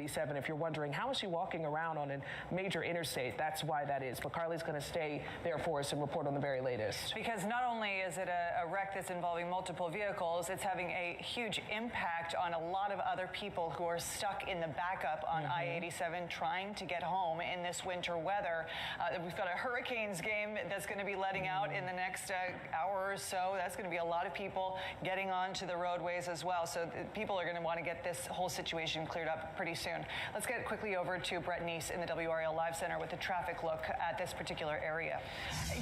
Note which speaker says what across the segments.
Speaker 1: I-87. If you're wondering, how is she walking around on a major interstate? That's why that is. But Carly's going to stay there for us and report on the very latest.
Speaker 2: Because not only is it a wreck that's involving multiple vehicles, it's having a huge impact on a lot of other people who are stuck in the backup on I-87 trying to get home in this winter weather. We've got a Hurricanes game that's going to be letting out in the next hour or so. That's going to be a lot of people getting onto the roadways as well. So people are going to want to get this whole situation cleared up pretty soon. Let's get quickly over to Brett Neese in the WRAL Live Center with a traffic look at this particular area.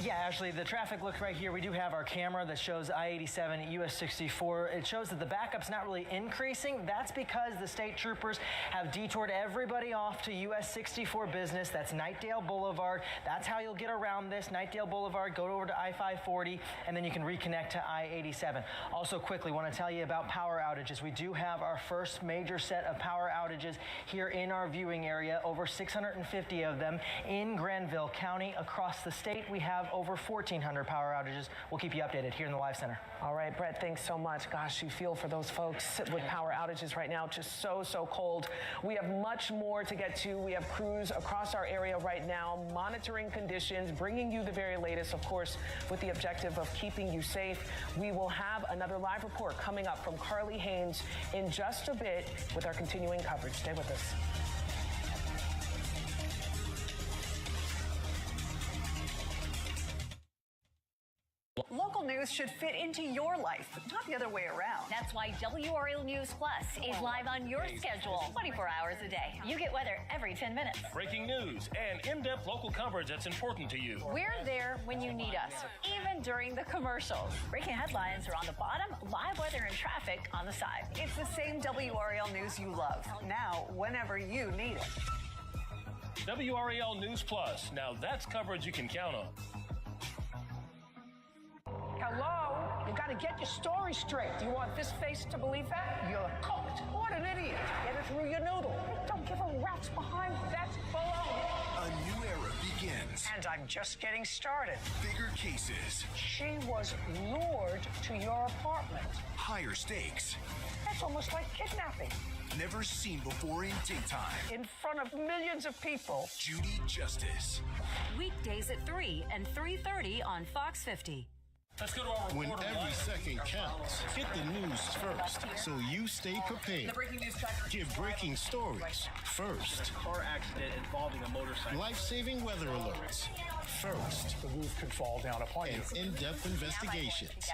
Speaker 3: Yeah, Ashley, the traffic look right here. We do have our camera that shows I-87 at US 64. It shows that the backup's not really increasing. That's because the state troopers have detoured everybody off to US 64 business. That's Knightdale Boulevard. That's how you'll get around this. Knightdale Boulevard, go over to I-540, and then you can reconnect to I-87. Also, quickly, want to tell you about power outages. We do have our first major set of power outages here in our viewing area, over 650 of them in Granville County. Across the state, we have over 1,400 power outages. We'll keep you updated here in the Live Center.
Speaker 1: All right, Brett, thanks so much. Gosh, you feel for those folks with power outages right now. Just so cold. We have much more to get to. We have crews across our area right now monitoring conditions, bringing you the very latest, of course, with the objective of keeping you safe. We will have another live report coming up from Carly Haynes in just a bit with our continuing coverage. Stay with us.
Speaker 2: Local news should fit into your life, not the other way around.
Speaker 4: That's why WRAL News Plus is live on your schedule 24 hours a day. You get weather every 10 minutes.
Speaker 5: Breaking news and in-depth local coverage that's important to you.
Speaker 4: We're there when you need us, even during the commercials. Breaking headlines are on the bottom, live weather and traffic on the side.
Speaker 2: It's the same WRAL news you love, now whenever you need it.
Speaker 5: WRAL News Plus. Now that's coverage you can count on.
Speaker 6: Hello? You gotta get your story straight. Do you want this face to believe that? You're cooked. What an idiot. Get it through your noodle. Don't give a rat's behind. That's baloney.
Speaker 7: A new era begins.
Speaker 6: And I'm just getting started.
Speaker 7: Bigger cases.
Speaker 6: She was lured to your apartment.
Speaker 7: Higher stakes.
Speaker 6: That's almost like kidnapping.
Speaker 7: Never seen before in daytime.
Speaker 6: In front of millions of people.
Speaker 7: Judy Justice.
Speaker 4: Weekdays at 3 and 3:30 on Fox 50.
Speaker 5: Let's go to our
Speaker 8: When
Speaker 5: reporter.
Speaker 8: every second counts, hit the news first so you stay prepared.
Speaker 2: The breaking news tracker.
Speaker 8: Get breaking stories first.
Speaker 9: Car accident involving a motorcycle.
Speaker 8: Life-saving weather alerts first.
Speaker 9: The roof could fall down upon you.
Speaker 8: And in-depth investigations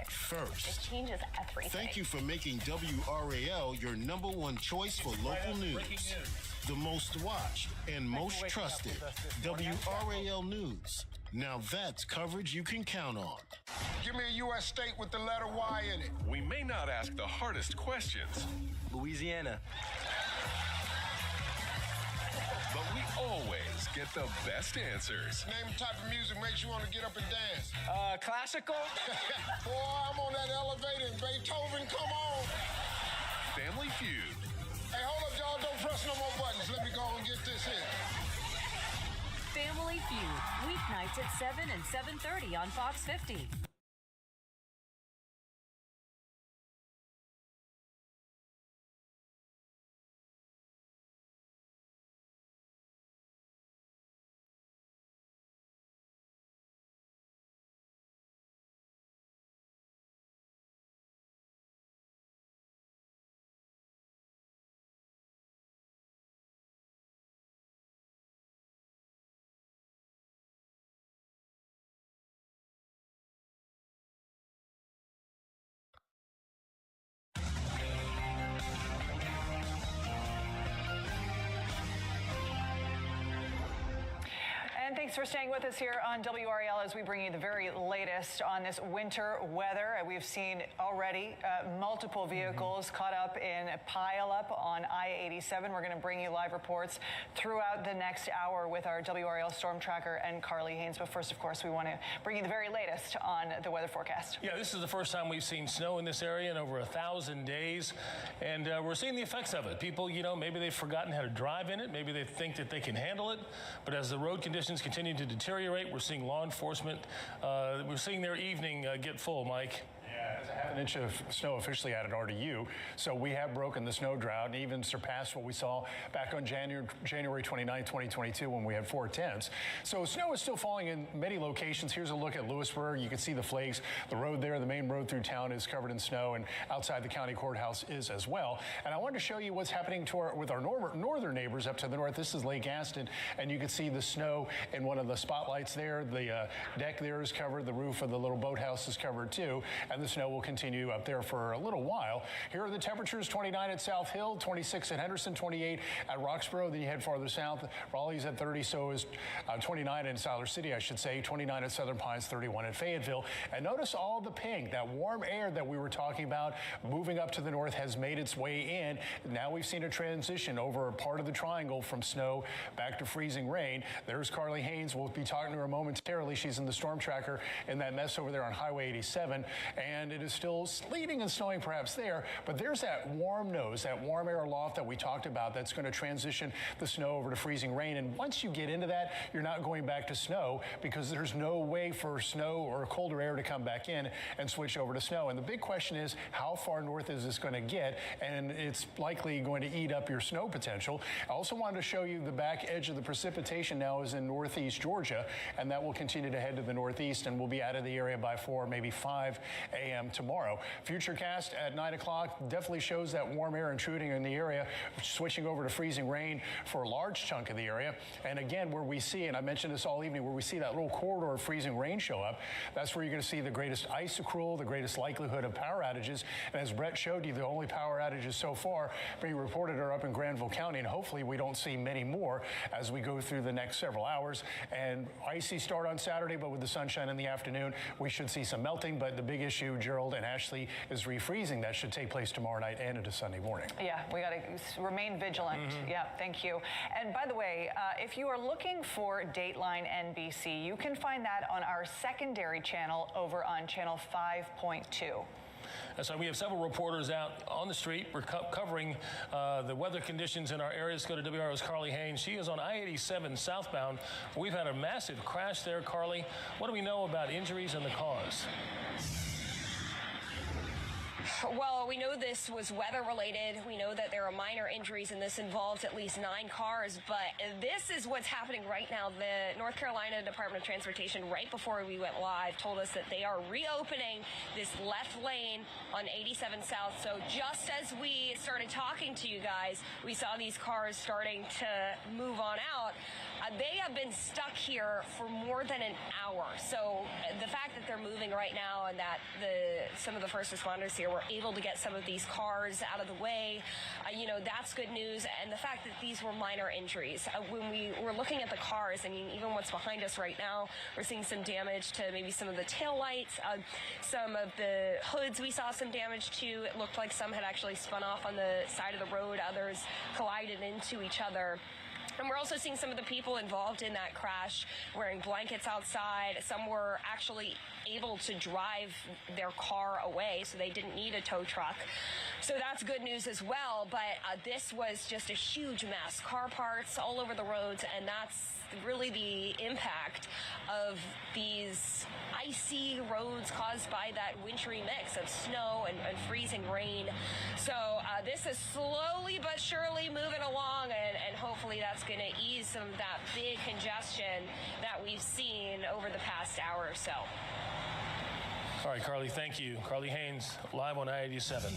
Speaker 8: first.
Speaker 4: Changes everything.
Speaker 8: Thank you for making WRAL your #1 choice for local news. The most watched and most trusted WRAL News. Now that's coverage you can count on.
Speaker 10: Give me a U.S. state with the letter Y in it.
Speaker 11: We may not ask the hardest questions,
Speaker 9: Louisiana.
Speaker 11: but we always get the best answers.
Speaker 10: Name the type of music makes you want to get up and dance.
Speaker 9: Classical.
Speaker 10: Boy, I'm on that elevator and Beethoven, come on.
Speaker 11: Family Feud.
Speaker 10: Hey, hold up, y'all. Don't press no more buttons. Let me go and get this in.
Speaker 4: Family Feud, weeknights at 7 and 7:30 on Fox 50.
Speaker 2: And thanks for staying with us here on WRAL as we bring you the very latest on this winter weather. We've seen already multiple vehicles caught up in a pile-up on I-87. We're going to bring you live reports throughout the next hour with our WRAL Storm Tracker and Carly Haynes. But first, of course, we want to bring you the very latest on the weather forecast.
Speaker 5: Yeah, this is the first time we've seen snow in this area in over 1,000 days, and we're seeing the effects of it. People, you know, maybe they've forgotten how to drive in it. Maybe they think that they can handle it. But as the road conditions continue to deteriorate, we're seeing law enforcement, we're seeing their evening get full, Mike.
Speaker 9: Yeah,
Speaker 12: has a half an inch of snow officially added RDU. So we have broken the snow drought and even surpassed what we saw back on January 29, 2022, when we had 4/10. So snow is still falling in many locations. Here's a look at Lewisburg. You can see the flakes. The road there, the main road through town, is covered in snow, and outside the county courthouse is as well. And I wanted to show you what's happening with our northern neighbors up to the north. This is Lake Gaston, and you can see the snow in one of the spotlights there. The deck there is covered. The roof of the little boathouse is covered too, and the snow will continue up there for a little while. Here are the temperatures: 29 at South Hill, 26 at Henderson, 28 at Roxborough. Then you head farther south. Raleigh's at 30, so is 29 in Siler City, I should say, 29 at Southern Pines, 31 at Fayetteville. And notice all the pink, that warm air that we were talking about moving up to the north has made its way in. Now we've seen a transition over part of the triangle from snow back to freezing rain. There's Carly Haynes. We'll be talking to her momentarily. She's in the storm tracker in that mess over there on Highway 87, and it is still sleeting and snowing perhaps there, but there's that warm nose, that warm air aloft that we talked about that's going to transition the snow over to freezing rain. And once you get into that, you're not going back to snow, because there's no way for snow or colder air to come back in and switch over to snow. And the big question is, how far north is this going to get? And it's likely going to eat up your snow potential. I also wanted to show you the back edge of the precipitation now is in northeast Georgia, and that will continue to head to the northeast and will be out of the area by 4, maybe 5 a.m. tomorrow. Futurecast at 9 o'clock definitely shows that warm air intruding in the area, switching over to freezing rain for a large chunk of the area. And again, where we see, and I mentioned this all evening, where we see that little corridor of freezing rain show up, that's where you're going to see the greatest ice accrual, the greatest likelihood of power outages. And as Brett showed you, the only power outages so far being reported are up in Granville County, and hopefully we don't see many more as we go through the next several hours. And icy start on Saturday, but with the sunshine in the afternoon, we should see some melting. But the big issue, Gerald and Ashley, is refreezing. That should take place tomorrow night and into Sunday morning.
Speaker 2: Yeah, we got to remain vigilant. Yeah, thank you. And by the way, if you are looking for Dateline NBC, you can find that on our secondary channel over on channel 5.2.
Speaker 5: So we have several reporters out on the street. We're covering the weather conditions in our area. Let's go to WRO's Carly Haynes. She is on I-87 southbound. We've had a massive crash there, Carly. What do we know about injuries and the cause?
Speaker 13: Well, we know this was weather related. We know that there are minor injuries, and this involves at least 9 cars. But this is what's happening right now. The North Carolina Department of Transportation, right before we went live, told us that they are reopening this left lane on 87 South. So just as we started talking to you guys, we saw these cars starting to move on out. They have been stuck here for more than an hour. So the fact that they're moving right now, and that some of the first responders here were able to get some of these cars out of the way, that's good news. And the fact that these were minor injuries. When we were looking at the cars, I mean, even what's behind us right now, we're seeing some damage to maybe some of the taillights, some of the hoods we saw some damage to. It looked like some had actually spun off on the side of the road. Others collided into each other. And we're also seeing some of the people involved in that crash wearing blankets outside. Some were actually able to drive their car away, so they didn't need a tow truck. So that's good news as well. But this was just a huge mess. Car parts all over the roads, and that's really the impact of these icy roads caused by that wintry mix of snow and freezing rain. So this is slowly but surely moving along, and hopefully that's going to ease some of that big congestion that we've seen over the past hour or so.
Speaker 5: All right, Carly, thank you. Carly Haynes, live on I-87.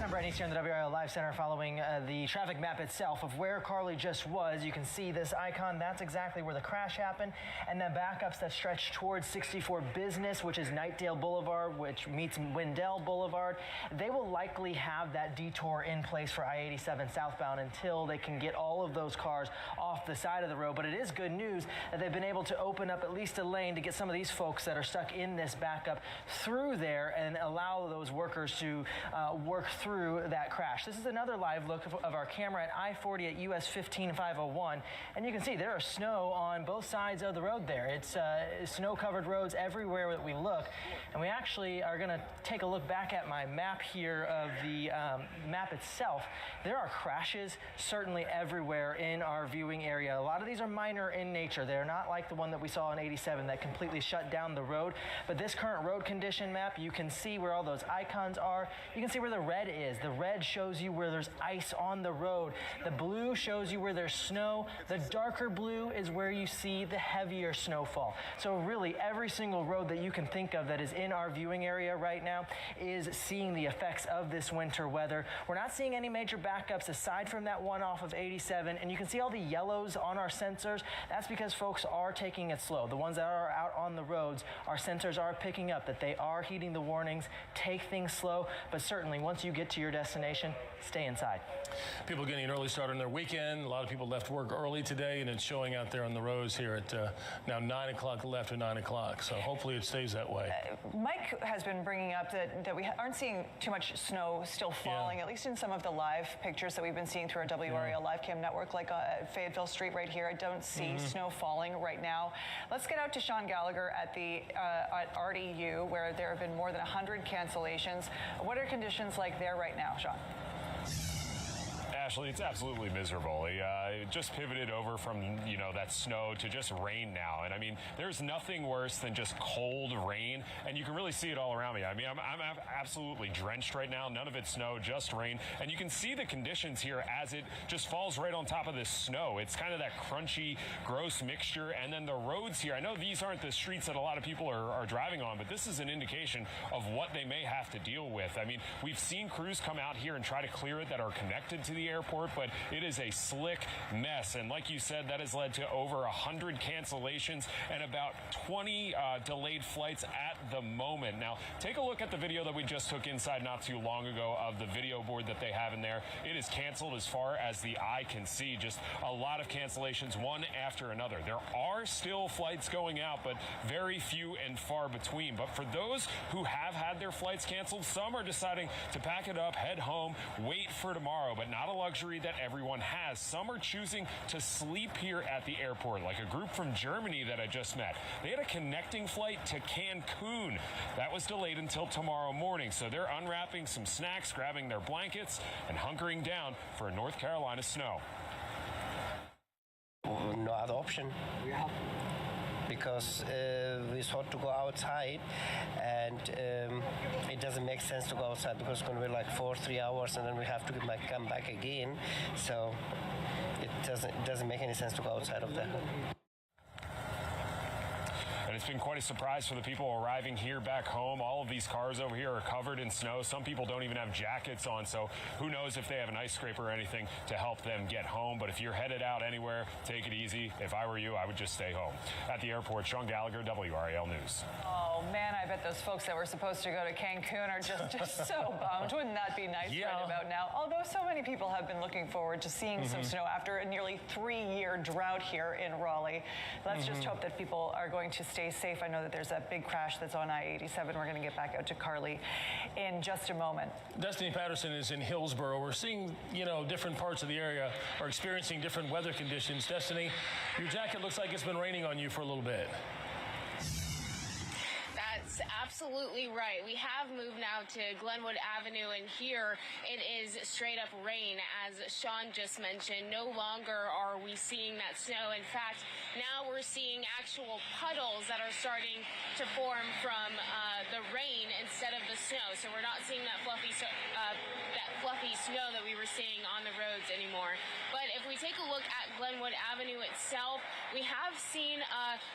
Speaker 3: I'm Brett East here in the WRAL Live Center following the traffic map itself of where Carly just was. You can see this icon. That's exactly where the crash happened. And then backups that stretch towards 64 Business, which is Knightdale Boulevard, which meets Wendell Boulevard. They will likely have that detour in place for I-87 southbound until they can get all of those cars off the side of the road. But it is good news that they've been able to open up at least a lane to get some of these folks that are stuck in this backup through there and allow those workers to work through that crash. This is another live look of our camera at I-40 at US 15501, and you can see there is snow on both sides of the road there. It's snow-covered roads everywhere that we look, and we actually are going to take a look back at my map here of the map itself. There are crashes certainly everywhere in our viewing area. A lot of these are minor in nature. They're not like the one that we saw on 87 that completely shut down the road, but this current road condition map, you can see where all those icons are. You can see where the red is. The red shows you where there's ice on the road. The blue shows you where there's snow. The darker blue is where you see the heavier snowfall. So really every single road that you can think of that is in our viewing area right now is seeing the effects of this winter weather. We're not seeing any major backups aside from that one off of 87, and you can see all the yellows on our sensors. That's because folks are taking it slow. The ones that are out on the roads, our sensors are picking up that they are heeding the warnings, take things slow, but certainly once you get to your destination, stay inside.
Speaker 5: People getting an early start on their weekend. A lot of people left work early today, and it's showing out there on the roads here at now 9 o'clock left of 9 o'clock. So hopefully it stays that way.
Speaker 2: Mike has been bringing up that we aren't seeing too much snow still falling, at least in some of the live pictures that we've been seeing through our WRAL live cam network, like Fayetteville Street right here. I don't see snow falling right now. Let's get out to Sean Gallagher at the at RDU, where there have been more than 100 cancellations. What are conditions like there right now, Sean?
Speaker 14: Ashley, it's absolutely miserable. It just pivoted over from, that snow to just rain now. And I mean, there's nothing worse than just cold rain. And you can really see it all around me. I mean, I'm absolutely drenched right now. None of it's snow, just rain. And you can see the conditions here as it just falls right on top of this snow. It's kind of that crunchy, gross mixture. And then the roads here, I know these aren't the streets that a lot of people are driving on, but this is an indication of what they may have to deal with. I mean, we've seen crews come out here and try to clear it that are connected to the airport, but it is a slick mess. And like you said, that has led to over 100 cancellations and about 20 delayed flights at the moment. Now, take a look at the video that we just took inside not too long ago of the video board that they have in there. It is canceled as far as the eye can see. Just a lot of cancellations, one after another. There are still flights going out, but very few and far between. But for those who have had their flights canceled, some are deciding to pack it up, head home, wait for tomorrow, but not a luxury that everyone has. Some are choosing to sleep here at the airport, like a group from Germany that I just met. They had a connecting flight to Cancun. That was delayed until tomorrow morning, so they're unwrapping some snacks, grabbing their blankets, and hunkering down for North Carolina snow.
Speaker 15: No other option. Because it's hard to go outside, and it doesn't make sense to go outside because it's going to be like 3 hours, and then we have to come back again. So it doesn't make any sense to go outside of that.
Speaker 14: And it's been quite a surprise for the people arriving here back home. All of these cars over here are covered in snow. Some people don't even have jackets on, so who knows if they have an ice scraper or anything to help them get home. But if you're headed out anywhere, take it easy. If I were you, I would just stay home. At the airport, Sean Gallagher, WRAL News.
Speaker 2: Oh, man, I bet those folks that were supposed to go to Cancun are just so bummed. Wouldn't that be nice right about now? Although so many people have been looking forward to seeing some snow after a nearly 3-year drought here in Raleigh. Let's just hope that people are going to stay safe. I know that there's a big crash that's on I-87. We're going to get back out to Carly in just a moment.
Speaker 5: Destiny Patterson is in Hillsborough. We're seeing, different parts of the area are experiencing different weather conditions. Destiny, your jacket looks like it's been raining on you for a little bit.
Speaker 16: That's absolutely right. We have moved now to Glenwood Avenue, and here it is straight up rain. As Sean just mentioned, no longer are we seeing that snow. In fact, now we're seeing actual puddles that are starting to form from the rain instead of the snow. So we're not seeing that fluffy snow that we were seeing on the roads anymore. But if we take a look at Glenwood Avenue itself, we have seen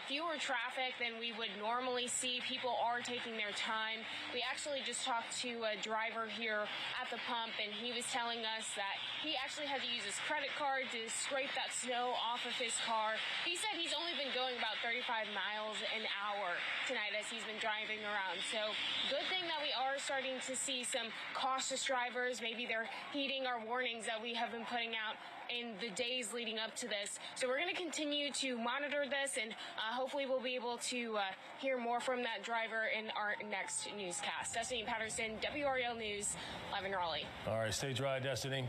Speaker 16: fewer traffic than we would normally see. People are taking their time. We actually just talked to a driver here at the pump, and he was telling us that he actually had to use his credit card to scrape that snow off of his car. He said he's only been going about 35 miles an hour tonight as he's been driving around. So good thing that we are starting to see some cautious drivers. Maybe they're heeding our warnings that we have been putting out in the days leading up to this. So we're going to continue to monitor this, and hopefully we'll be able to hear more from that driver more in our next newscast. Destiny Patterson, WRAL News, live in Raleigh.
Speaker 5: All right, stay dry, Destiny.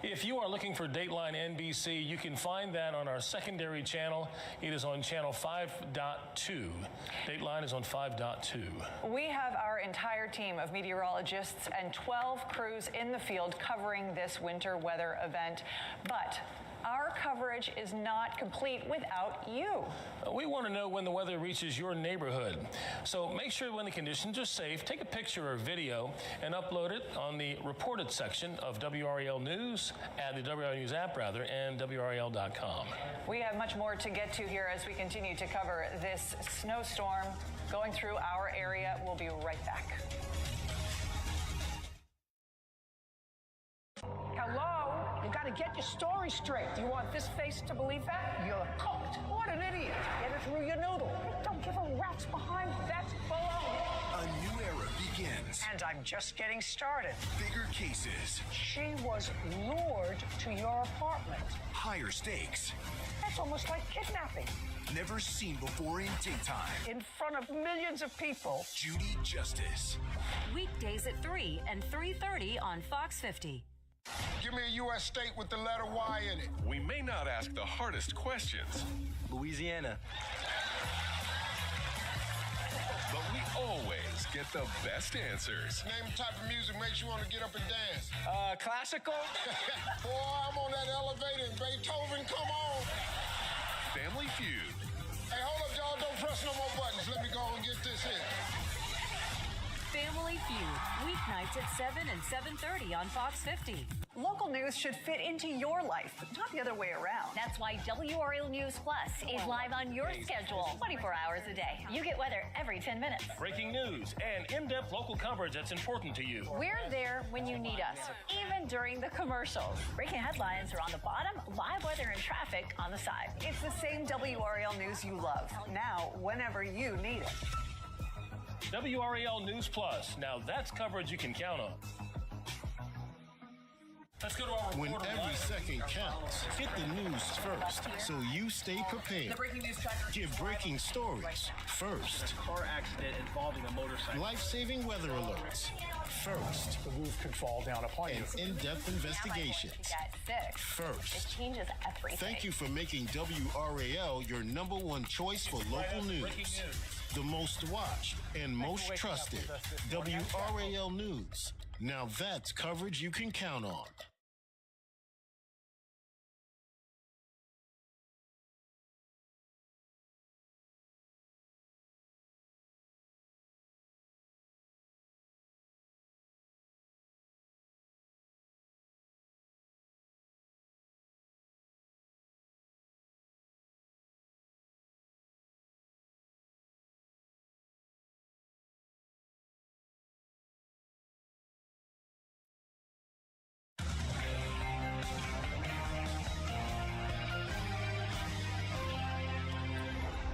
Speaker 5: If you are looking for Dateline NBC, you can find that on our secondary channel. It is on channel 5.2. Dateline is on 5.2.
Speaker 2: We have our entire team of meteorologists and 12 crews in the field covering this winter weather event. But our coverage is not complete without you.
Speaker 5: We want to know when the weather reaches your neighborhood. So make sure when the conditions are safe, take a picture or video and upload it on the reported section of WRAL News, the WRAL News app rather, and WRAL.com.
Speaker 2: We have much more to get to here as we continue to cover this snowstorm going through our area. We'll be right back.
Speaker 6: Hello? You gotta get your story straight. You want this face to believe that? You're cooked. What an idiot. Get it through your noodle. Don't give a rat's behind. That's baloney.
Speaker 7: A new era begins.
Speaker 6: And I'm just getting started.
Speaker 7: Bigger cases.
Speaker 6: She was lured to your apartment.
Speaker 7: Higher stakes.
Speaker 6: That's almost like kidnapping.
Speaker 7: Never seen before in daytime.
Speaker 6: In front of millions of people.
Speaker 7: Judy Justice.
Speaker 17: Weekdays at 3 and 3:30 on Fox 50.
Speaker 10: Give me a U.S. state with the letter Y in it.
Speaker 11: We may not ask the hardest questions,
Speaker 9: Louisiana.
Speaker 11: but we always get the best answers.
Speaker 10: Name the type of music makes you want to get up and dance.
Speaker 9: Classical?
Speaker 10: Boy, I'm on that elevator in Beethoven. Come on.
Speaker 11: Family Feud.
Speaker 10: Hey, hold up, y'all. Don't press no more buttons. Let me go and get this in.
Speaker 17: Family Feud. Weeknights at 7 and 7:30 on Fox 50.
Speaker 2: Local news should fit into your life, but not the other way around.
Speaker 4: That's why WRAL News Plus is live on your schedule 24 hours a day. You get weather every 10 minutes.
Speaker 5: Breaking news and in-depth local coverage that's important to you.
Speaker 4: We're there when you need us, even during the commercials. Breaking headlines are on the bottom, live weather and traffic on the side.
Speaker 2: It's the same WRAL news you love, now whenever you need it.
Speaker 5: WRAL News Plus. Now that's coverage you can count on. Let's go to our
Speaker 8: When
Speaker 5: reporter
Speaker 8: every
Speaker 5: live.
Speaker 8: second counts, hit the news first so you stay prepared.
Speaker 9: The breaking news tracker.
Speaker 8: Get breaking stories first.
Speaker 9: Car accident involving a motorcycle.
Speaker 8: Life-saving weather alerts first.
Speaker 12: The roof could fall down upon you.
Speaker 8: And in-depth investigations
Speaker 4: Get sick.
Speaker 8: first.
Speaker 4: It changes everything.
Speaker 8: Thank you for making WRAL your #1 choice for local news. The most watched and most trusted WRAL News. Now that's coverage you can count on.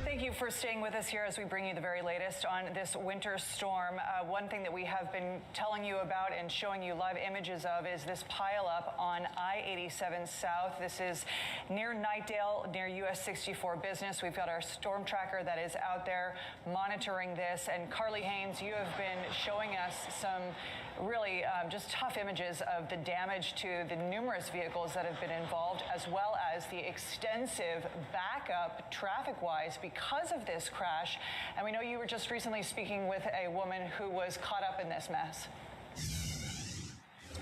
Speaker 2: Thank you for staying with us here as we bring you the very latest on this winter storm. One thing that we have been telling you about and showing you live images of is this pileup on I-87 South. This is near Knightdale, near US 64 Business. We've got our storm tracker that is out there monitoring this. And Carly Haynes, you have been showing us some really just tough images of the damage to the numerous vehicles that have been involved, as well as the extensive backup traffic-wise because of this crash. And we know you were just recently speaking with a woman who was caught up in this mess.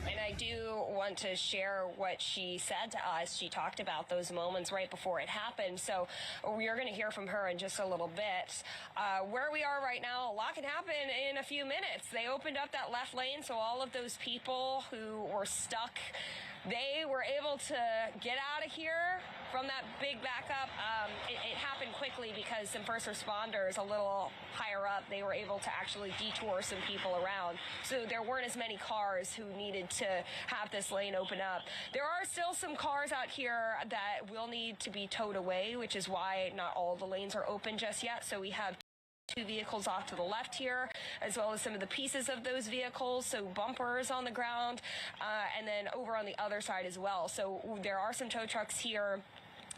Speaker 13: And I do want to share what she said to us. She talked about those moments right before it happened. So we're going to hear from her in just a little bit. Where we are right now, a lot can happen in a few minutes. They opened up that left lane, so all of those people who were stuck, they were able to get out of here from that big backup. It happened quickly because some first responders a little higher up, they were able to actually detour some people around. So there weren't as many cars who needed to have this lane open up. There are still some cars out here that will need to be towed away, which is why not all the lanes are open just yet. So we have two vehicles off to the left here, as well as some of the pieces of those vehicles, so bumpers on the ground, and then over on the other side as well. So there are some tow trucks here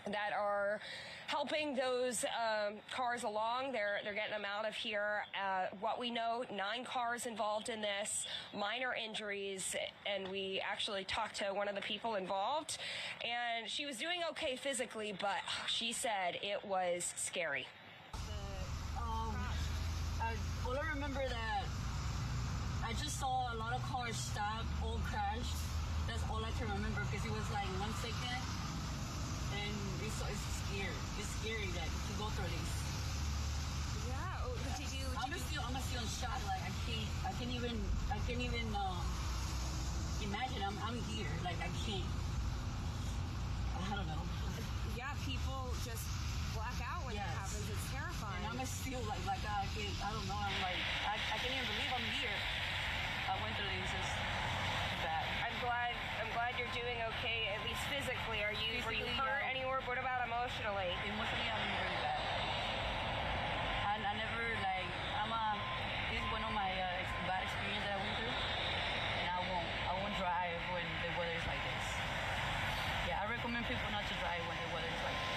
Speaker 13: that are helping those cars along. They're getting them out of here. What we know, 9 cars involved in this, minor injuries, and we actually talked to one of the people involved, and she was doing okay physically, but she said it was scary.
Speaker 18: All I remember that I just saw a lot of cars stop, all crashed. That's all I can remember, because it was like 1 second. And it's scary. It's scary that to go through this.
Speaker 13: Yeah.
Speaker 18: I'm still in shock. Like I can't even imagine. I'm here. Like I can't. I don't know.
Speaker 13: Yeah, people just black out when it happens. It's terrifying.
Speaker 18: And I'm still like I don't know. I'm like I can't even believe I'm here. I went through this. It's bad.
Speaker 13: I'm glad you're doing okay, at least physically. Were you hurt anywhere? What about emotionally?
Speaker 18: Emotionally, I'm really bad. I never this is one of my bad experiences that I went through, and I won't drive when the weather is like this. Yeah, I recommend people not to drive when the weather is like this.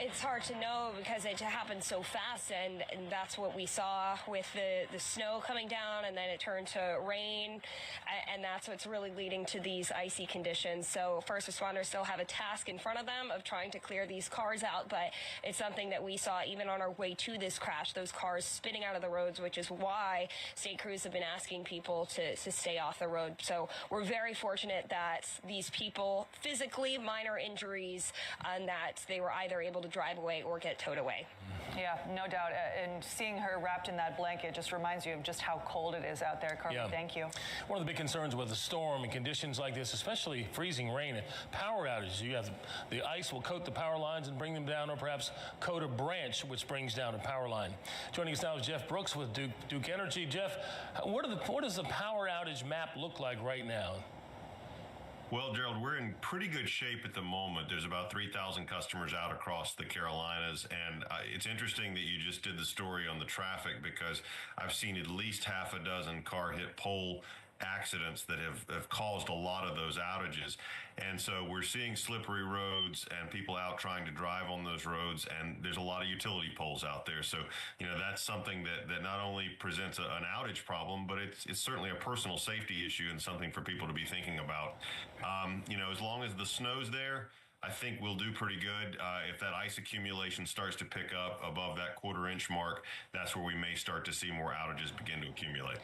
Speaker 13: It's hard to know because it happened so fast, and that's what we saw with the snow coming down, and then it turned to rain, and that's what's really leading to these icy conditions. So first responders still have a task in front of them of trying to clear these cars out, but it's something that we saw even on our way to this crash, those cars spinning out of the roads, which is why state crews have been asking people to stay off the road. So we're very fortunate that these people, physically minor injuries, and that they were either able to drive away or get towed away.
Speaker 2: Yeah, no doubt. And seeing her wrapped in that blanket just reminds you of just how cold it is out there, Carly.
Speaker 5: Yeah.
Speaker 2: Thank you.
Speaker 5: One of the big concerns with the storm and conditions like this, especially freezing rain and power outages, you have the ice will coat the power lines and bring them down, or perhaps coat a branch, which brings down a power line. Joining us now is Jeff Brooks with Duke Energy. Jeff, what does the power outage map look like right now?
Speaker 19: Well, Gerald, we're in pretty good shape at the moment. There's about 3,000 customers out across the Carolinas, and it's interesting that you just did the story on the traffic, because I've seen at least half a dozen car hit pole accidents that have caused a lot of those outages. And so we're seeing slippery roads and people out trying to drive on those roads, and there's a lot of utility poles out there. So, that's something that not only presents an outage problem, but it's certainly a personal safety issue and something for people to be thinking about. As long as the snow's there, I think we'll do pretty good. If that ice accumulation starts to pick up above that 1/4 inch mark, that's where we may start to see more outages begin to accumulate.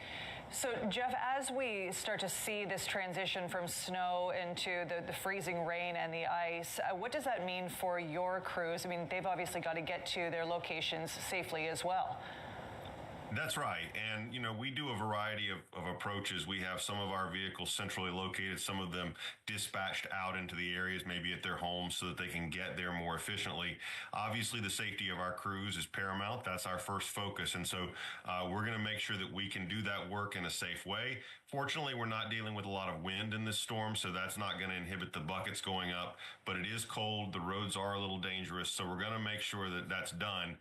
Speaker 2: So, Jeff, as we start to see this transition from snow into the freezing rain and the ice, what does that mean for your crews? I mean, they've obviously got to get to their locations safely as well.
Speaker 19: That's right. And, we do a variety of approaches. We have some of our vehicles centrally located, some of them dispatched out into the areas, maybe at their homes, so that they can get there more efficiently. Obviously, the safety of our crews is paramount. That's our first focus. And so we're going to make sure that we can do that work in a safe way. Fortunately, we're not dealing with a lot of wind in this storm, so that's not going to inhibit the buckets going up. But it is cold. The roads are a little dangerous, so we're going to make sure that that's done.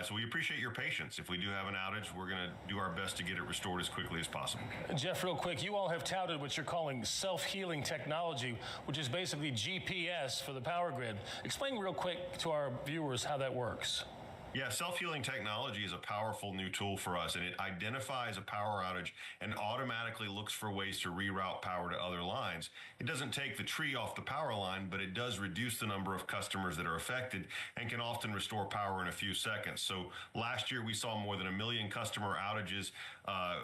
Speaker 19: So we appreciate your patience. If we do have an outage, we're going to do our best to get it restored as quickly as possible.
Speaker 5: Jeff, real quick, you all have touted what you're calling self-healing technology, which is basically GPS for the power grid. Explain real quick to our viewers how that works.
Speaker 19: Yeah, self-healing technology is a powerful new tool for us, and it identifies a power outage and automatically looks for ways to reroute power to other lines. It doesn't take the tree off the power line, but it does reduce the number of customers that are affected and can often restore power in a few seconds. So last year, we saw more than 1 million customer outages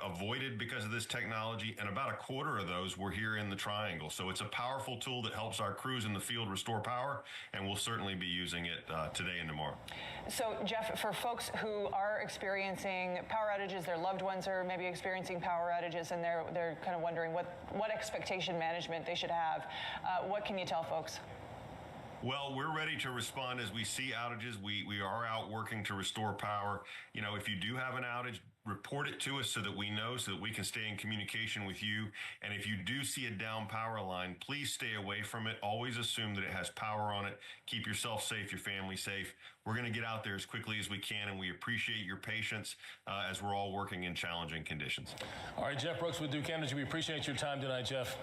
Speaker 19: avoided because of this technology, and about 1/4 of those were here in the Triangle. So it's a powerful tool that helps our crews in the field restore power, and we'll certainly be using it today and tomorrow.
Speaker 2: So, Jeff, for folks who are experiencing power outages, their loved ones are maybe experiencing power outages, and they're kind of wondering what expectation management they should have, what can you tell folks?
Speaker 19: Well, we're ready to respond as we see outages. We are out working to restore power. If you do have an outage, report it to us so that we know, so that we can stay in communication with you. And if you do see a down power line, please stay away from it. Always assume that it has power on it. Keep yourself safe, your family safe. We're going to get out there as quickly as we can, and we appreciate your patience as we're all working in challenging conditions.
Speaker 5: All right, Jeff Brooks with Duke Energy. We appreciate your time tonight, Jeff.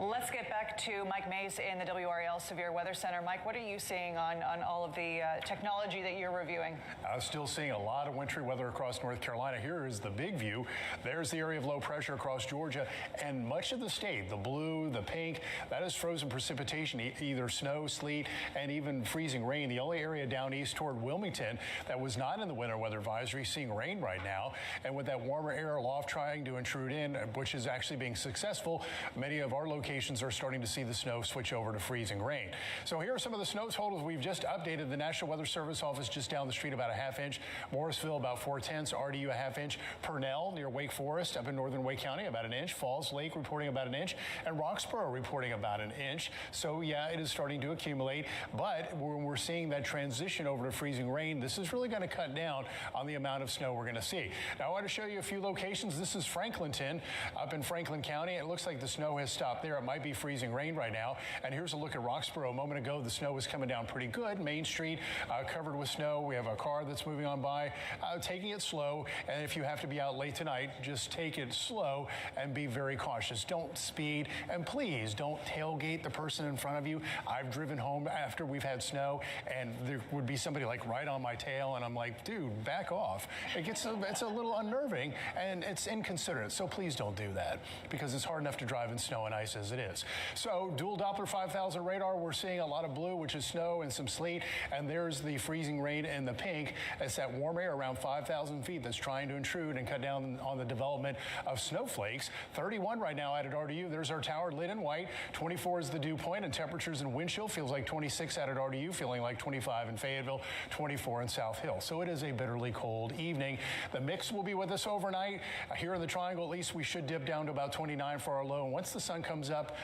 Speaker 2: Let's get back to Mike Mays in the WRAL Severe Weather Center. Mike, what are you seeing on all of the technology that you're reviewing?
Speaker 12: Still seeing a lot of wintry weather across North Carolina. Here is the big view. There's the area of low pressure across Georgia and much of the state. The blue, the pink, that is frozen precipitation, either snow, sleet, and even freezing rain. The only area down east toward Wilmington that was not in the winter weather advisory, seeing rain right now. And with that warmer air aloft trying to intrude in, which is actually being successful, many of our locations are starting to see the snow switch over to freezing rain. So here are some of the snow totals we've just updated. The National Weather Service office just down the street about a half inch. Morrisville about 4/10. RDU a half inch. Purnell near Wake Forest up in northern Wake County about an inch. Falls Lake reporting about an inch. And Roxborough reporting about an inch. So yeah, it is starting to accumulate. But when we're seeing that transition over to freezing rain, this is really going to cut down on the amount of snow we're going to see. Now I want to show you a few locations. This is Franklinton up in Franklin County. It looks like the snow has stopped there. It might be freezing rain right now. And here's a look at Roxborough. A moment ago, the snow was coming down pretty good. Main Street covered with snow. We have a car that's moving on by, taking it slow. And if you have to be out late tonight, just take it slow and be very cautious. Don't speed, and please don't tailgate the person in front of you. I've driven home after we've had snow, and there would be somebody like right on my tail, and I'm like, dude, back off. It's a little unnerving, and it's inconsiderate. So please don't do that, because it's hard enough to drive in snow and ice as it is. So dual Doppler 5000 radar, we're seeing a lot of blue, which is snow and some sleet, and there's the freezing rain in the pink. It's that warm air around 5,000 feet that's trying to intrude and cut down on the development of snowflakes. 31 right now out at RDU. There's our tower lit in white. 24 is the dew point, and temperatures in Winchell feels like 26 out at RDU, feeling like 25 in Fayetteville, 24 in South Hill. So it is a bitterly cold evening. The mix will be with us overnight. Here in the Triangle, at least, we should dip down to about 29 for our low. And once the sun comes up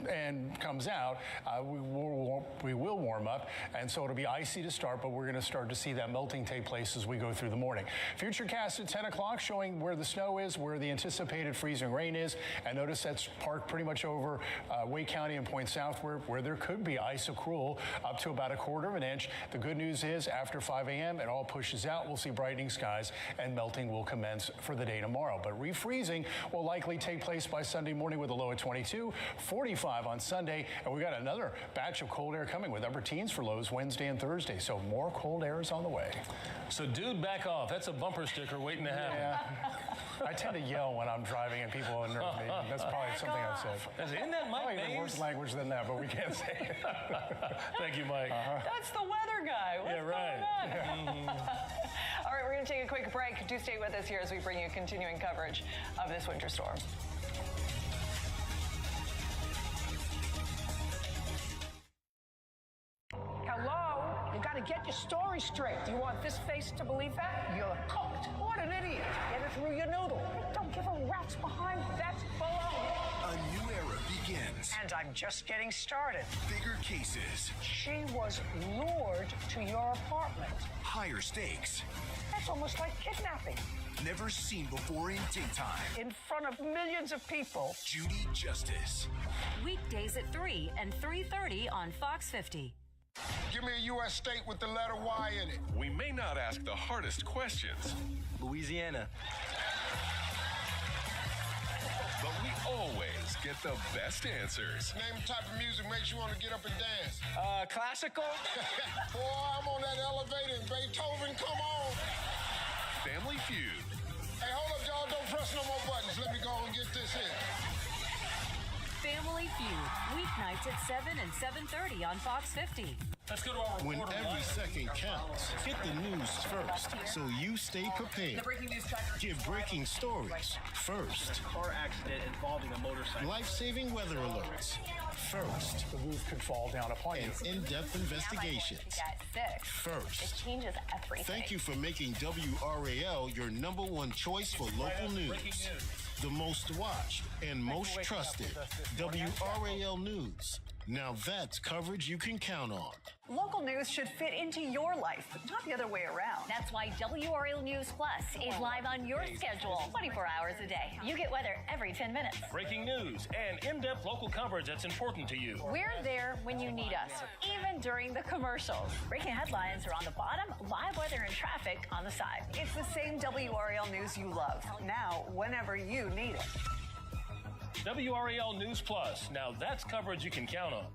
Speaker 12: and comes out, we will warm up, and so it'll be icy to start, but we're going to start to see that melting take place as we go through the morning. Futurecast at 10 o'clock showing where the snow is, where the anticipated freezing rain is, and notice that's parked pretty much over Wake County and Point South, where there could be ice accrual up to about 1/4 of an inch. The good news is after 5 a.m. it all pushes out. We'll see brightening skies, and melting will commence for the day tomorrow. But refreezing will likely take place by Sunday morning with a low at 22, 45 on Sunday, and we've got another batch of cold air coming with upper teens for lows Wednesday and Thursday. So more cold air is on the way.
Speaker 5: So dude, back off. That's a bumper sticker waiting to happen.
Speaker 12: Yeah. I tend to yell when I'm driving and people unnerve me. That's probably something I've said.
Speaker 5: Isn't that Mike
Speaker 12: Mays? Worse language than that, but we can't say it.
Speaker 5: Thank you, Mike.
Speaker 2: That's the weather guy. What's
Speaker 5: yeah, right.
Speaker 2: going on? All right, we're going to take a quick break. Do stay with us here as we bring you continuing coverage of this winter storm.
Speaker 6: Hello? You gotta get your story straight. Do you want this face to believe that? You're cooked. What an idiot. Get it through your noodle. Don't give a rat's behind. That's baloney.
Speaker 7: A new era begins.
Speaker 6: And I'm just getting started.
Speaker 7: Bigger cases.
Speaker 6: She was lured to your apartment.
Speaker 7: Higher stakes.
Speaker 6: That's almost like kidnapping.
Speaker 7: Never seen before in daytime.
Speaker 6: In front of millions of people.
Speaker 7: Judy Justice.
Speaker 17: Weekdays at 3 and 3:30 on Fox 50.
Speaker 10: Give me a U.S. state with the letter Y in it.
Speaker 11: We may not ask the hardest questions.
Speaker 9: Louisiana.
Speaker 11: But we always get the best answers.
Speaker 10: Name the type of music makes you want to get up and dance.
Speaker 9: Classical.
Speaker 10: Boy, I'm on that elevator in Beethoven. Come on.
Speaker 11: Family Feud.
Speaker 10: Hey, hold up, y'all. Don't press no more buttons. Let me go and get this in.
Speaker 17: Family Feud, weeknights at 7 and 7:30 on Fox 50.
Speaker 5: Let's go to our
Speaker 8: When
Speaker 5: reporter.
Speaker 8: every second counts, hit the news first so you stay prepared.
Speaker 9: The breaking news tracker.
Speaker 8: Get breaking stories first.
Speaker 9: Car accident involving a motorcycle.
Speaker 8: Life-saving weather alerts first.
Speaker 12: The roof could fall down upon you.
Speaker 8: And in-depth investigations
Speaker 4: Get sick.
Speaker 8: first.
Speaker 4: It changes everything.
Speaker 8: Thank you for making WRAL your #1 choice for local news. The most watched and most trusted WRAL News. Now that's coverage you can count on.
Speaker 2: Local news should fit into your life, but not the other way around.
Speaker 4: That's why WRAL News Plus is live on your schedule 24 hours a day. You get weather every 10 minutes.
Speaker 5: Breaking news and in-depth local coverage that's important to you.
Speaker 4: We're there when you need us, even during the commercials. Breaking headlines are on the bottom, live weather and traffic on the side.
Speaker 2: It's the same WRAL news you love, now whenever you need it.
Speaker 5: WRAL News Plus. Now that's coverage you can count on.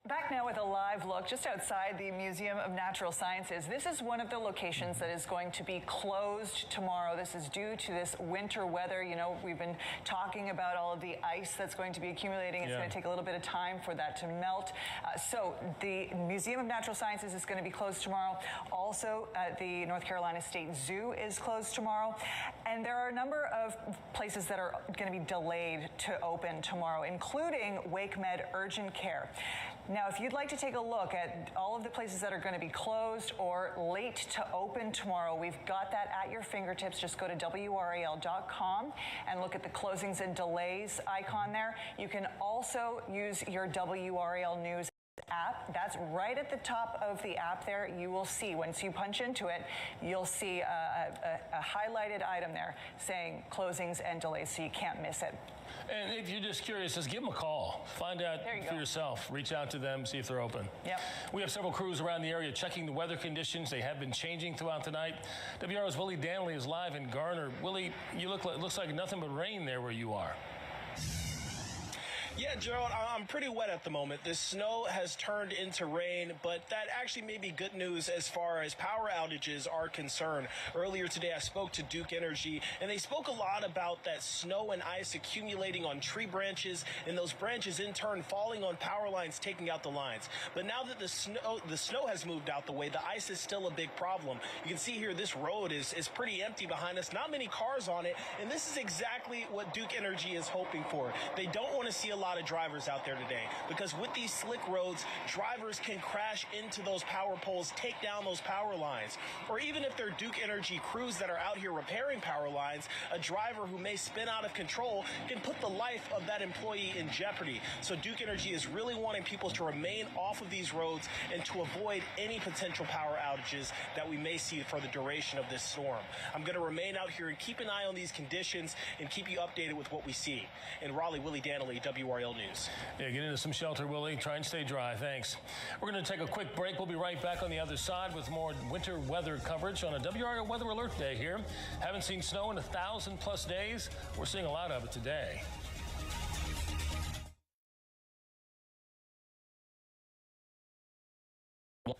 Speaker 2: Back now with a live look just outside the Museum of Natural Sciences. This is one of the locations that is going to be closed tomorrow. This is due to this winter weather. You know, we've been talking about all of the ice that's going to be accumulating. It's going to take a little bit of time for that to melt. So the Museum of Natural Sciences is going to be closed tomorrow. Also, the North Carolina State Zoo is closed tomorrow. And there are a number of places that are going to be delayed to open tomorrow, including WakeMed Urgent Care. Now, if you'd like to take a look at all of the places that are going to be closed or late to open tomorrow, we've got that at your fingertips. Just go to WRAL.com and look at the closings and delays icon there. You can also use your WRAL News app. That's right at the top of the app there. You will see, once you punch into it, you'll see a highlighted item there saying closings and delays, so you can't miss it.
Speaker 5: And if you're just curious, just give them a call. Find out for yourself. Reach out to them, see if they're open.
Speaker 2: Yep.
Speaker 5: We have several crews around the area checking the weather conditions. They have been changing throughout the night. WRAL's Willie Danley is live in Garner. Willie, you looks like nothing but rain there where you are.
Speaker 9: Yeah, Gerald, I'm pretty wet at the moment. The snow has turned into rain, but that actually may be good news as far as power outages are concerned. Earlier today, I spoke to Duke Energy, and they spoke a lot about that snow and ice accumulating on tree branches, and those branches in turn falling on power lines, taking out the lines. But now that the snow has moved out the way, the ice is still a big problem. You can see here this road is pretty empty behind us, not many cars on it, and this is exactly what Duke Energy is hoping for. They don't want to see a lot of drivers out there today, because with these slick roads, drivers can crash into those power poles, take down those power lines. Or even if they're Duke Energy crews that are out here repairing power lines, a driver who may spin out of control can put the life of that employee in jeopardy. So Duke Energy is really wanting people to remain off of these roads and to avoid any potential power outages that we may see for the duration of this storm. I'm going to remain out here and keep an eye on these conditions and keep you updated with what we see. In Raleigh, Willie Danley, WRAL News.
Speaker 5: Yeah, get into some shelter, Willie. Try and stay dry. Thanks. We're going to take a quick break. We'll be right back on the other side with more winter weather coverage on a WRAL Weather Alert Day here. Haven't seen snow in 1,000+ days. We're seeing a lot of it today.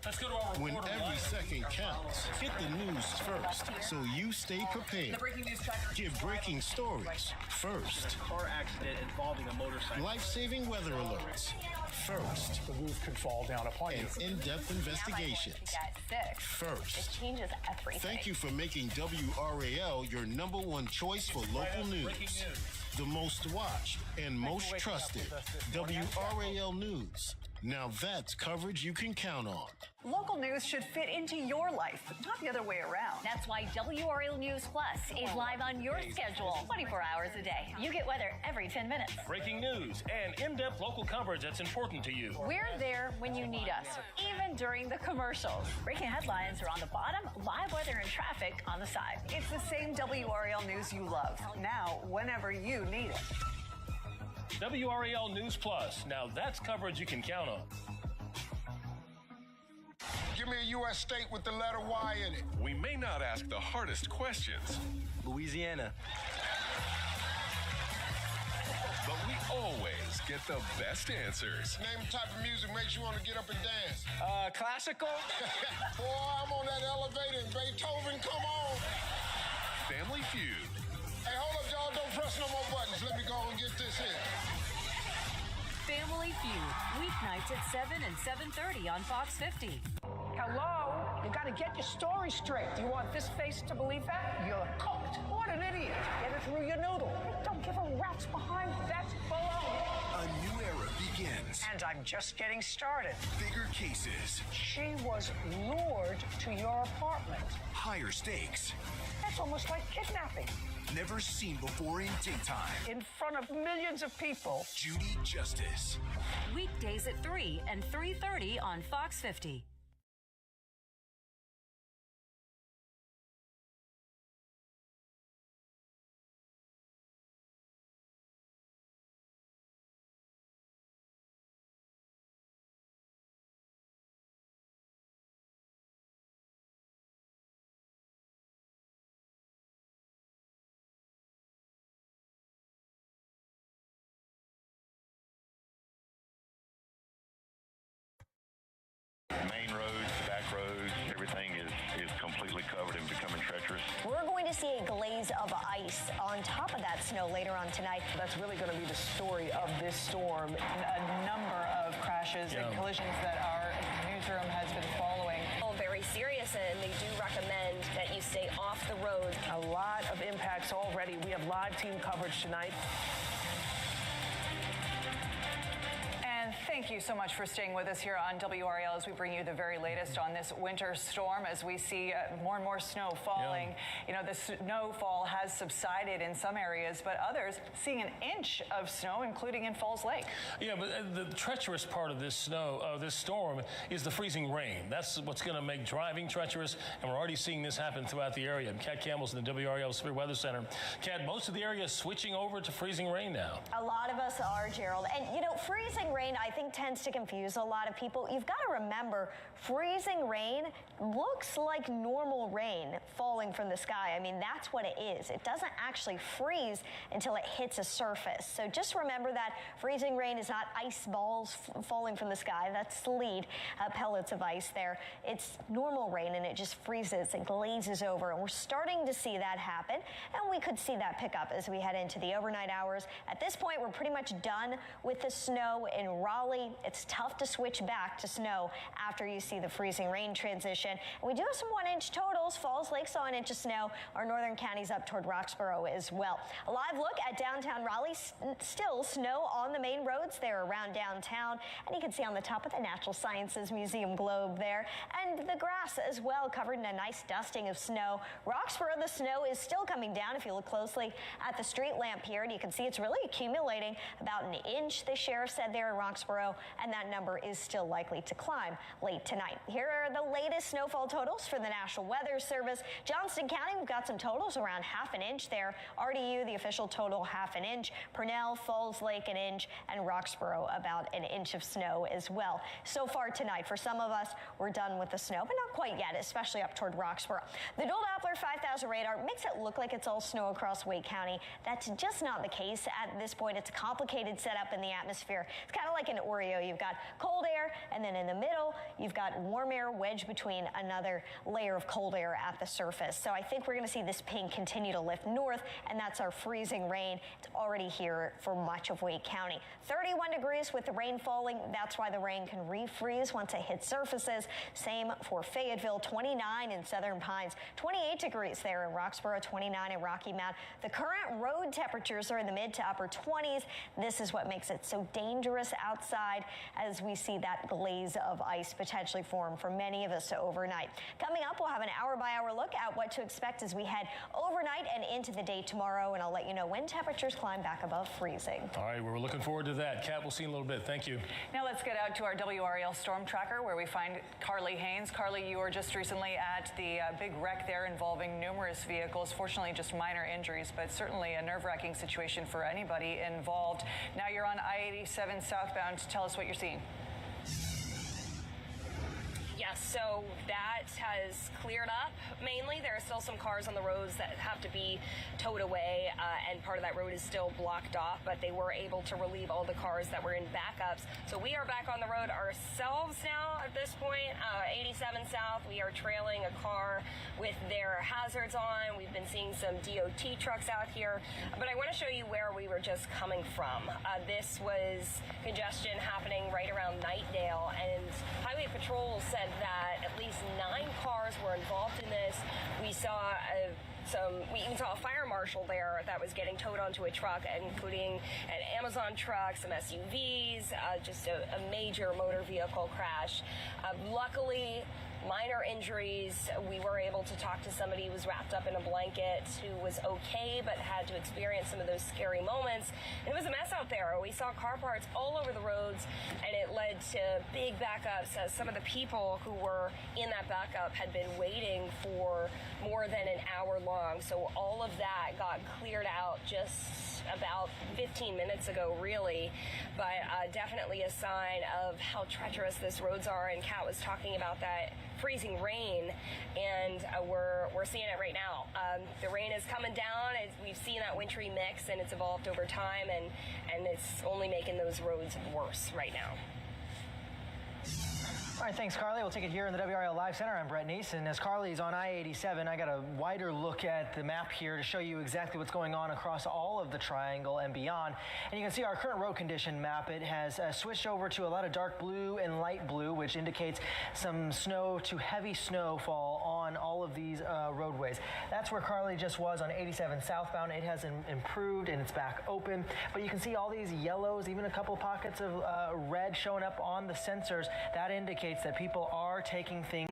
Speaker 5: Let's go to our
Speaker 8: When every second counts, hit the news first so you stay prepared.
Speaker 9: The breaking news tracker.
Speaker 8: Get breaking stories first.
Speaker 9: Car accident involving a motorcycle.
Speaker 8: Life-saving weather alerts first.
Speaker 12: The roof could fall down upon you.
Speaker 8: And in-depth investigations first.
Speaker 4: It changes everything.
Speaker 8: Thank you for making WRAL your #1 choice for local news. The most watched and most trusted WRAL News. Now that's coverage you can count on.
Speaker 2: Local news should fit into your life, not the other way around.
Speaker 4: That's why WRAL News Plus is live on your schedule 24 hours a day. You get weather every 10 minutes.
Speaker 5: Breaking news and in-depth local coverage that's important to you.
Speaker 4: We're there when you need us, even during the commercials. Breaking headlines are on the bottom, live weather and traffic on the side.
Speaker 2: It's the same WRAL news you love, now whenever you need it.
Speaker 5: WRAL News Plus. Now that's coverage you can count on.
Speaker 10: Give me a U.S. state with the letter Y in it.
Speaker 11: We may not ask the hardest questions,
Speaker 9: Louisiana.
Speaker 11: but we always get the best answers.
Speaker 10: Name the type of music makes you want to get up and dance.
Speaker 9: Classical.
Speaker 10: Boy, I'm on that elevator in Beethoven. Come on.
Speaker 11: Family Feud.
Speaker 10: Hey, hold up, y'all. Don't press no more buttons. Let me go and get this here.
Speaker 17: Family Feud, weeknights at 7 and 7:30 on Fox 50.
Speaker 6: Hello? You gotta get your story straight. Do you want this face to believe that? You're cooked. What an idiot. Get it through your noodle. Don't give a rat's behind. That's baloney.
Speaker 7: A new era begins. begins.
Speaker 6: And I'm just getting started.
Speaker 7: Bigger cases.
Speaker 6: She was lured to your apartment.
Speaker 7: Higher stakes.
Speaker 6: That's almost like kidnapping.
Speaker 7: Never seen before in daytime.
Speaker 6: In front of millions of people.
Speaker 7: Judy Justice.
Speaker 17: Weekdays at 3 and 3:30 on Fox 50.
Speaker 20: Main roads, back roads, everything is completely covered and becoming treacherous.
Speaker 21: We're going to see a glaze of ice on top of that snow later on tonight.
Speaker 1: That's really going to be the story of this storm.
Speaker 2: A number of crashes and collisions that our newsroom has been following.
Speaker 13: All very serious, and they do recommend that you stay off the road.
Speaker 1: A lot of impacts already. We have live team coverage tonight.
Speaker 2: And thank you so much for staying with us here on WRAL as we bring you the very latest on this winter storm as we see more and more snow falling.
Speaker 5: Yeah.
Speaker 2: You know, the snowfall has subsided in some areas, but others seeing an inch of snow, including in Falls Lake.
Speaker 5: Yeah, but the treacherous part of this storm is the freezing rain. That's what's going to make driving treacherous, and we're already seeing this happen throughout the area. Kat Campbell's in the WRAL Severe Weather Center. Kat, most of the area is switching over to freezing rain now.
Speaker 21: A lot of us are, Gerald. And, you know, freezing rain, I think, tends to confuse a lot of people. You've got to remember, freezing rain looks like normal rain falling from the sky. I mean, that's what it is. It doesn't actually freeze until it hits a surface. So just remember that freezing rain is not ice balls falling from the sky. That's sleet, pellets of ice there. It's normal rain, and it just freezes and glazes over. And we're starting to see that happen, and we could see that pick up as we head into the overnight hours. At this point, we're pretty much done with the snow in Raleigh. It's tough to switch back to snow after you see the freezing rain transition. And we do have some 1-inch totals. Falls Lake saw an inch of snow. Our northern counties up toward Roxborough as well. A live look at downtown Raleigh. Still snow on the main roads there around downtown. And you can see on the top of the Natural Sciences Museum globe there. And the grass as well, covered in a nice dusting of snow. Roxborough, the snow is still coming down. If you look closely at the street lamp here, and you can see it's really accumulating about an inch, the sheriff said there in Roxborough, and that number is still likely to climb late tonight. Here are the latest snowfall totals for the National Weather Service. Johnston County, we've got some totals around half an inch there. RDU, the official total, half an inch. Purnell, Falls Lake, an inch, and Roxborough, about an inch of snow as well. So far tonight, for some of us, we're done with the snow, but not quite yet, especially up toward Roxborough. The Dual Doppler 5000 radar makes it look like it's all snow across Wake County. That's just not the case at this point. It's a complicated setup in the atmosphere. It's kind of like an Oreo. You've got cold air, and then in the middle, you've got warm air wedged between another layer of cold air at the surface. So I think we're going to see this ping continue to lift north, and that's our freezing rain. It's already here for much of Wake County. 31 degrees with the rain falling. That's why the rain can refreeze once it hits surfaces. Same for Fayetteville, 29 in Southern Pines, 28 degrees there in Roxborough, 29 in Rocky Mount. The current road temperatures are in the mid to upper 20s. This is what makes it so dangerous outside as we see that glaze of ice potentially form for many of us overnight. Coming up, we'll have an hour-by-hour look at what to expect as we head overnight and into the day tomorrow, and I'll let you know when temperatures climb back above freezing.
Speaker 5: All right, we're looking forward to that. Kat, we'll see you in a little bit. Thank you.
Speaker 2: Now let's get out to our WRAL Storm Tracker, where we find Carly Haynes. Carly, you were just recently at the big wreck there involving numerous vehicles. Fortunately, just minor injuries, but certainly a nerve-wracking situation for anybody involved. Now you're on I-87 southbound. Tell us what you're seeing.
Speaker 13: Yes, so that has cleared up. Mainly, there are still some cars on the roads that have to be towed away, and part of that road is still blocked off, but they were able to relieve all the cars that were in backups. So we are back on the road ourselves now at this point. 87 South, we are trailing a car with their hazards on. We've been seeing some DOT trucks out here, but I want to show you where we were just coming from. This was congestion happening right around Nightdale, and Highway Patrol said that at least 9 cars were involved in this. We saw a We even saw a fire marshal there that was getting towed onto a truck, including an Amazon truck, some SUVs, just a major motor vehicle crash. Luckily, minor injuries. We were able to talk to somebody who was wrapped up in a blanket who was okay but had to experience some of those scary moments. And it was a mess out there. We saw car parts all over the roads, and it led to big backups as some of the people who were in that backup had been waiting for more than an hour long. So all of that got cleared out just about 15 minutes ago, really, but definitely a sign of how treacherous these roads are. And Kat was talking about that freezing rain, and we're seeing it right now. The rain is coming down. We've seen that wintry mix, and it's evolved over time, and it's only making those roads worse right now.
Speaker 3: All right, thanks, Carly. We'll take it here in the WRAL Live Center. I'm Brett Neese, and as Carly's on I-87, I got a wider look at the map here to show you exactly what's going on across all of the triangle and beyond. And you can see our current road condition map. It has switched over to a lot of dark blue and light blue, which indicates some snow to heavy snowfall on all of these roadways. That's where Carly just was on 87 southbound. It has improved, and it's back open. But you can see all these yellows, even a couple pockets of red showing up on the sensors. That indicates that people are taking things